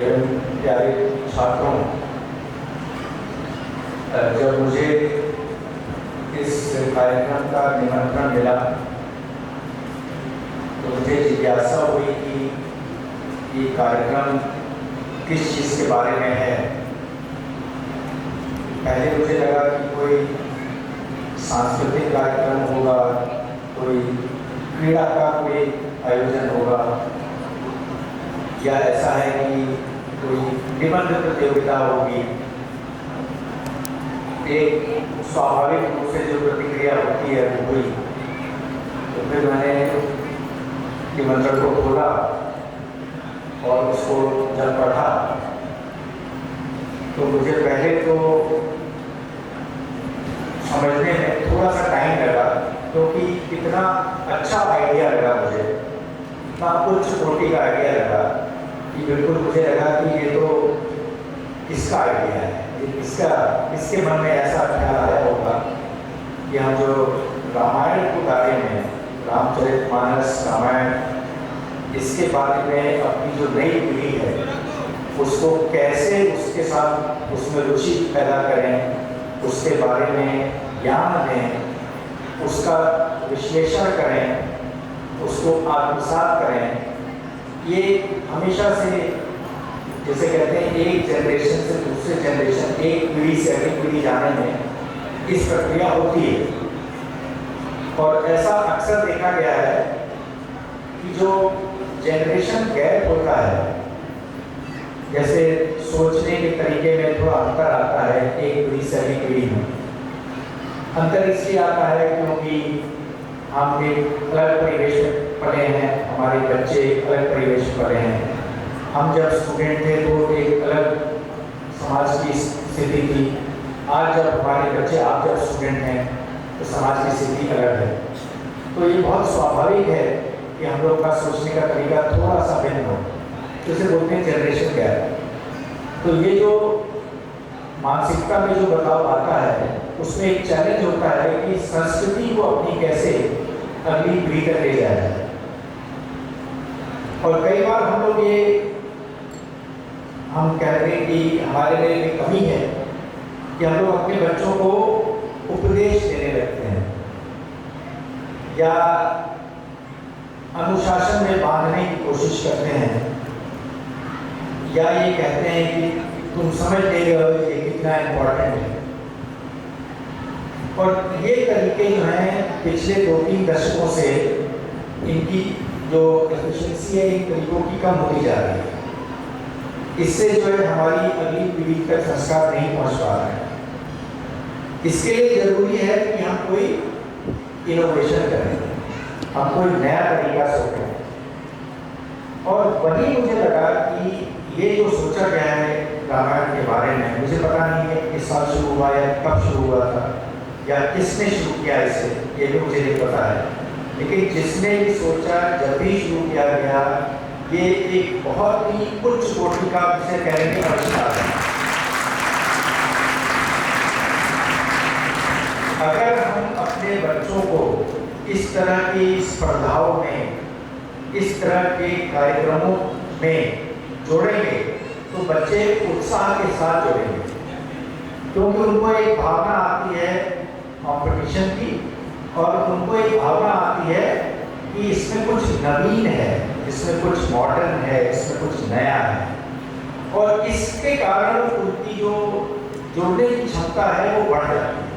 प्यारे छात्रों, जब मुझे इस कार्यक्रम का निमंत्रण मिला तो मुझे जिज्ञासा हुई कि ये कार्यक्रम किस चीज़ के बारे में है। पहले मुझे लगा कि कोई सांस्कृतिक कार्यक्रम होगा, कोई क्रीड़ा का कोई आयोजन होगा, या ऐसा है कि कोई निबंध प्रतियोगिता होगी। एक स्वाभाविक रूप से जो प्रतिक्रिया होती है वो हुई। तो फिर मैंने निमंत्रण को खोला और उसको जब पढ़ा तो मुझे पहले तो समझने में थोड़ा सा टाइम लगा, क्योंकि इतना अच्छा आइडिया लगा मुझे, इतना उच्च कोटि का आइडिया लगा कि बिल्कुल मुझे लगा कि ये तो किसका आइडिया है, इसके मन में ऐसा ख्याल आया होगा कि हम जो रामायण के बारे में, रामचरितमानस रामायण, इसके बारे में अपनी जो नई पीढ़ी है उसको कैसे उसके साथ उसमें रुचि पैदा करें, उसके बारे में ज्ञान दें, उसका विश्लेषण करें, उसको आत्मसात करें। ये हमेशा से, जैसे कहते हैं, एक जनरेशन से दूसरे जनरेशन, एक पीढ़ी से अगली पीढ़ी जाने में इस प्रक्रिया होती है। और ऐसा अक्सर देखा गया है कि जो जनरेशन गैप होता है, जैसे सोचने के तरीके में थोड़ा अंतर आता है एक पीढ़ी से अगली पीढ़ी में। अंतर इसलिए आता है क्योंकि हम एक अलग परिवेश में पढ़े हैं, हमारे बच्चे अलग परिवेश में पढ़े हैं। हम जब स्टूडेंट थे तो एक अलग समाज की स्थिति थी। आज जब हमारे बच्चे, आप जब स्टूडेंट हैं तो समाज की स्थिति अलग है। तो ये बहुत स्वाभाविक है कि हम लोग का सोचने का तरीका थोड़ा सा भिन्न हो, जिसे बोलते हैं जनरेशन गैप। तो ये जो मानसिकता में जो बदलाव आता है उसमें एक चैलेंज होता है कि संस्कृति को अपनी कैसे अगली पीढ़ी तक ले जाए। और कई बार हम लोग हम कहते हैं कि हमारे में एक कमी है कि हम लोग अपने बच्चों को उपदेश देने लगते हैं या अनुशासन में बांधने की कोशिश करते हैं, या ये कहते हैं कि तुम समझ ले हो ये कितना इम्पोर्टेंट है। और ये तरीके जो हैं पिछले 2-3 दशकों से इनकी जो एफिशिएंसी है इन तरीकों की कम होती जा रही है। इससे जो है हमारी अगली पीढ़ी तक संस्कार नहीं पहुंच पा रहा है। इसके लिए जरूरी है कि हम कोई इनोवेशन करें, हम कोई नया तरीका सोचें। और वही मुझे लगा कि ये जो सोचा गया है रामायण के बारे में, मुझे पता नहीं है किस साल शुरू हुआ या कब शुरू हुआ था या किसने शुरू किया इसे, ये भी मुझे नहीं पता है। लेकिन जिसने भी सोचा, जब भी शुरू किया गया, ये एक बहुत ही उच्च कोटि का जिसे कहने की आविष्कार है। अगर हम अपने बच्चों को इस तरह की स्पर्धाओं में, इस तरह के कार्यक्रमों में जोड़ेंगे तो बच्चे उत्साह के साथ जोड़ेंगे, क्योंकि उनको एक भावना आती है कंपटीशन की, और उनको एक भावना आती है कि इसमें कुछ नवीन है, इसमें कुछ मॉडर्न है, इसमें कुछ नया है। और इसके कारण उनकी जो जोड़ने की क्षमता है वो बढ़ जाती है।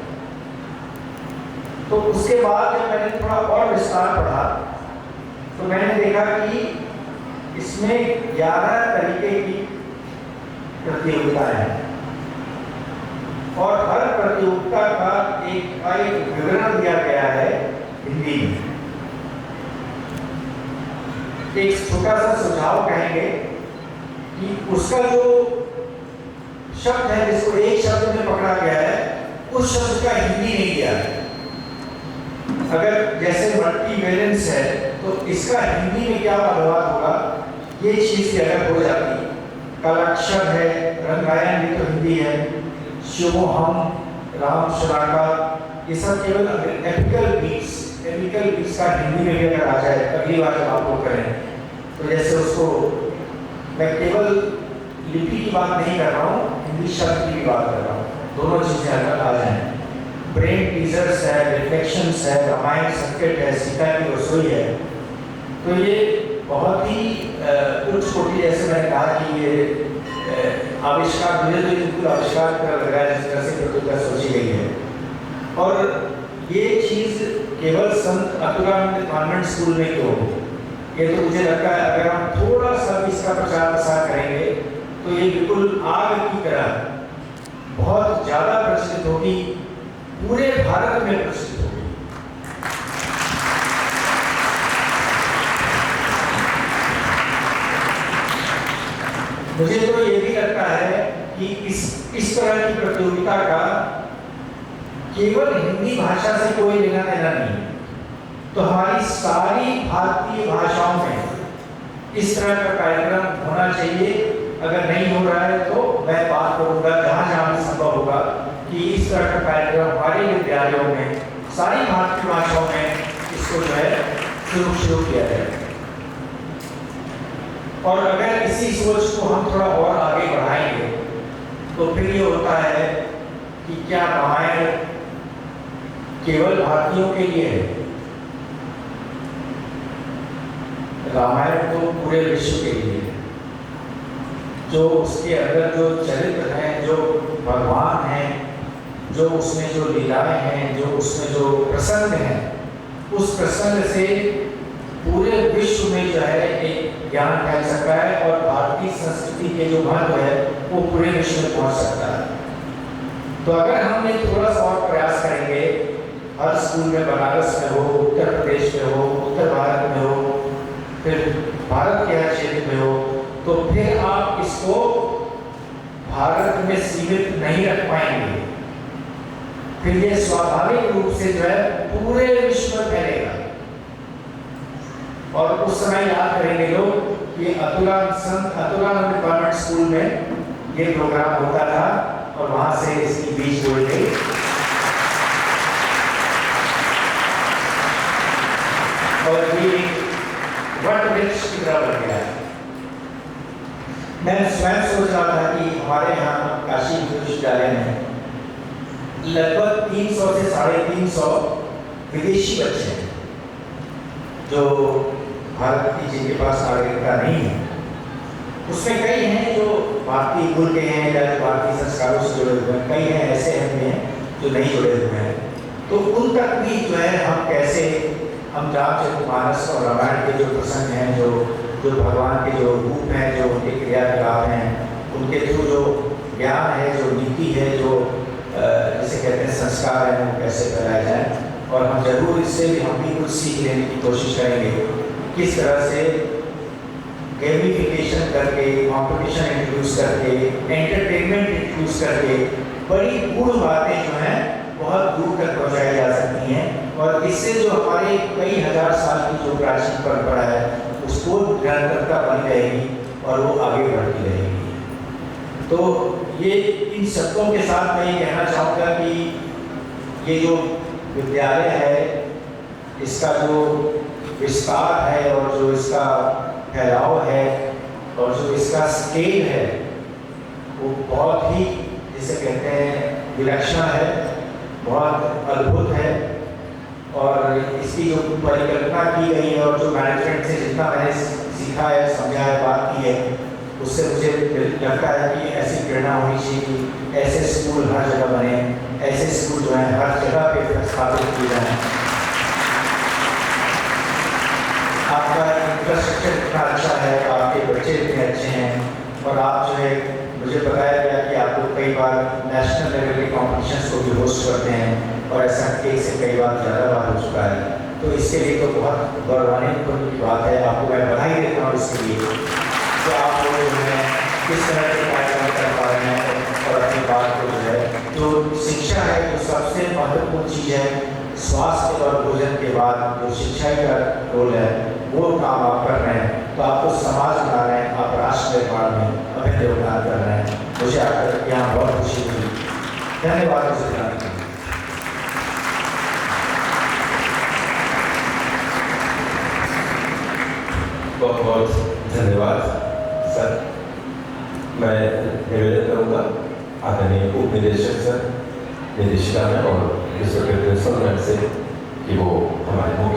तो उसके बाद जब मैंने थोड़ा और विस्तार पढ़ा तो मैंने देखा कि इसमें 11 तरीके की प्रतियोगिताएं हैं, और हर प्रतियोगिता का एक विवरण दिया गया है हिंदी में। एक छोटा सा सुझाव कहेंगे कि उसका जो शब्द है, जिसको एक शब्द में पकड़ा गया है, उस शब्द का हिंदी नहीं दिया है। अगर जैसे मल्टी वैलेंस है तो इसका हिंदी में क्या अनुवाद होगा, ये चीज अलग हो जाती। कलाक्षर है, रंगायन भी तो हिंदी है, शिवोहम, राम शराका, ये सब केवल एपिकल बीट्स का हिंदी में भी अगर आ जाए, अगली बार जब आप लोग करें तो जैसे उसको मैं केवल लिपि की बात नहीं कर रहा हूँ, हिंदी शब्द की भी बात कर रहा हूँ, दोनों चीज़ें अलग आ जाएं। ब्रेन टीजर्स है, रिफ्लेक्शंस है, रामायण संकट है, सीता की रसोई है। तो ये बहुत ही उच्च कोटि, जैसे मैंने कहा कि ये आविष्कार, मुझे तो बिल्कुल आविष्कार कर लग रहा है जिस तरह से प्रतियोगिता सोची गई है। और ये चीज़ केवल संत अतुलानंद कॉन्वेंट स्कूल में क्यों हो, ये तो मुझे लगता है अगर हम थोड़ा सा भी इसका प्रचार प्रसार करेंगे तो ये बिल्कुल आग की तरह बहुत ज़्यादा प्रचलित होगी, पूरे भारत में प्रचलित होगी। मुझे तो ये भी लगता है कि इस तरह की प्रतियोगिता का केवल हिंदी भाषा से कोई लेना देना नहीं है, तो हमारी सारी भारतीय भाषाओं में इस तरह का कार्यक्रम होना चाहिए। अगर नहीं हो रहा है तो मैं बात करूंगा जहाँ जहाँ भी संभव होगा कि इस तरह का कार्यक्रम हमारे विद्यालयों में सारी भारतीय भाषाओं में इसको जो है शुरू किया जाए। और अगर इसी सोच को हम थोड़ा और आगे बढ़ाएंगे तो फिर ये होता है कि क्या रामायण केवल भारतीयों के लिए है? रामायण तो पूरे विश्व के लिए है। जो उसके अंदर जो चरित्र हैं, जो भगवान हैं, जो उसमें जो लीलाएं हैं, जो उसमें जो प्रसंग हैं, उस प्रसंग से पूरे विश्व में जो है एक ज्ञान फैल सकता है और भारतीय संस्कृति के जो महत्व है वो पूरे विश्व में पहुंच सकता है। तो अगर हम एक थोड़ा सा और प्रयास करेंगे, हर स्कूल में, बनारस में हो, उत्तर प्रदेश में हो, उत्तर भारत में हो, फिर भारत के हर क्षेत्र में हो, तो फिर आप इसको भारत में सीमित नहीं रख पाएंगे। फिर ये स्वाभाविक रूप से जो है पूरे विश्व में फैलेगा। और उस समय याद करेंगे लोग कि संत अतुलानंद कॉन्वेंट स्कूल में ये प्रोग्राम होता था और वहां से इसकी बीज बोई गई। और ये वट वृक्ष की तरह बन गया। मैं स्वयं सोच रहा था कि हमारे यहाँ काशी विश्वविद्यालय में लगभग 300 से 350 विदेशी बच्चे हैं जो भारत की, जिनके पास नागरिकता नहीं है। उसमें कई हैं जो भारतीय कुल के हैं या जो भारतीय संस्कारों से जुड़े हुए हैं, कई हैं ऐसे हैं जो नहीं जुड़े हुए हैं। तो उन तक भी जो है हम कैसे, हम रामचरितमानस और रामायण के जो प्रसंग हैं, जो भगवान के जो रूप हैं, जो उनके क्रियाकलाप हैं, उनके थ्रू जो ज्ञान है, जो नीति है, जो जिसे कहते हैं संस्कार है, वो कैसे फैलाए जाए। और हम जरूर इससे भी हम भी कुछ सीख लेने की कोशिश करेंगे, किस तरह से गेमिफिकेशन करके, कंपटीशन इंट्रोड्यूस करके, एंटरटेनमेंट इंट्रोड्यूस करके बड़ी गूढ़ बातें जो हैं बहुत दूर तक पहुँचाई जा सकती हैं। और इससे जो हमारे कई हजार साल की जो प्राचीन परंपरा है उसको निरंतरता बनी रहेगी और वो आगे बढ़ती रहेगी। तो ये इन शब्दों के साथ मैं ये कहना चाहूँगा कि ये जो विद्यालय है, इसका जो विस्तार है और जो इसका फैलाव है और जो इसका स्केल है वो बहुत ही, जिसे कहते हैं, विलक्षण है, बहुत अद्भुत है। और इसकी जो परिकल्पना की गई है और जो मैनेजमेंट से जितना मैंने सीखा है, समझा है, बात की है, उससे मुझे लगता है कि ऐसी प्रेरणा होनी चाहिए कि ऐसे स्कूल हर जगह बने, ऐसे स्कूल जो है हर जगह पे स्थापित किए जाएँ। आपका इंफ्रास्ट्रक्चर इतना अच्छा है, आपके बच्चे इतने अच्छे हैं और आप जो है, मुझे बताया गया कि आप लोग कई बार नेशनल लेवल के कॉम्पिटिशन्स को भी होस्ट करते हैं और ऐसा एक से कई बार ज़्यादा बार हो चुका है। तो इसके लिए तो बहुत गौरवान्वित की बात है। आपको मैं बधाई देता हूँ इसके लिए कि आप लोग जो है किस तरह के कार्यक्रम कर पा रहे हैं और अपनी बात को जो है, जो शिक्षा है, जो सबसे महत्वपूर्ण चीज़ है, स्वास्थ्य और भोजन के बाद जो शिक्षा का रोल है, वो काम आप कर रहे हैं। तो आप तो समाज बना रहे हैं, आप राष्ट्र निर्माण में अभिन्न योगदान कर रहे हैं। मुझे आकर यहाँ बहुत खुशी हुई। धन्यवाद मुझे जाने के लिए। बहुत बहुत धन्यवाद सर। मैं निवेदन करूँगा आदरणीय उप निदेशक सर, निदेशिका में और विश्व के प्रिंसिपल मैम से कि वो हमारे मुख्य